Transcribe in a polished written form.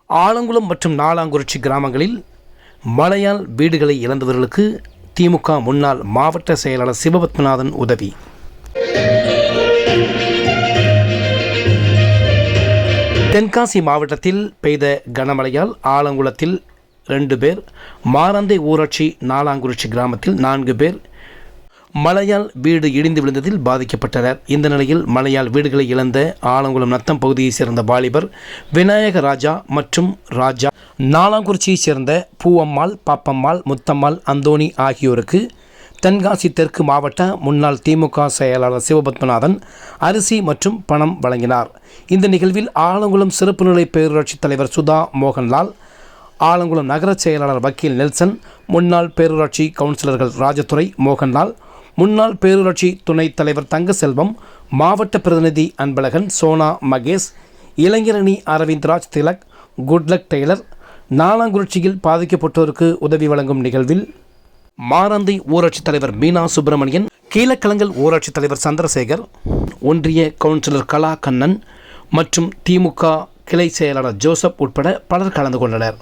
ஆலங்குளம் மற்றும் நாலாங்குறிச்சி கிராமங்களில் மழையால் வீடுகளை இழந்தவர்களுக்கு திமுக முன்னாள் மாவட்ட செயலாளர் சிவபத்மநாதன் உதவி. தென்காசி மாவட்டத்தில் பெய்த கனமழையால் ஆலங்குளத்தில் 2 பேர், மாரந்தை ஊராட்சி நாலாங்குறிச்சி கிராமத்தில் 4 பேர் மழையால் வீடு இடிந்து விழுந்ததில் பாதிக்கப்பட்டனர். இந்த நிலையில் மழையால் வீடுகளை இழந்த ஆலங்குளம் நத்தம் பகுதியைச் சேர்ந்த வாலிபர் விநாயக ராஜா மற்றும் ராஜா, நாலாங்குறிச்சியைச் சேர்ந்த பூவம்மாள், பாப்பம்மாள், முத்தம்மாள், அந்தோணி ஆகியோருக்கு தென்காசி தெற்கு மாவட்ட முன்னாள் திமுக செயலாளர் சிவபத்மநாதன் அரிசி மற்றும் பணம் வழங்கினார். இந்த நிகழ்வில் ஆலங்குளம் சிறப்பு நிலை பேரூராட்சி தலைவர் சுதா மோகன்லால், ஆலங்குளம் நகர செயலாளர் வக்கீல் நெல்சன், முன்னாள் பேரூராட்சி கவுன்சிலர்கள் ராஜதுரை, மோகன்லால், முன்னாள் பேரூராட்சி துணைத் தலைவர் தங்கசெல்வம், மாவட்ட பிரதிநிதி அன்பழகன், சோனா மகேஷ், இளைஞரணி அரவிந்த்ராஜ் திலக், குட்லக் டெய்லர், நாலாங்குறிச்சியில் பாதிக்கப்பட்டோருக்கு உதவி வழங்கும் நிகழ்வில் மாரந்தை ஊராட்சி தலைவர் மீனா சுப்பிரமணியன், கீழக்கிழங்கல் ஊராட்சி தலைவர் சந்திரசேகர், ஒன்றிய கவுன்சிலர் கலா கண்ணன் மற்றும் திமுக கிளை செயலாளர் ஜோசப் உட்பட பலர் கலந்து கொண்டனர்.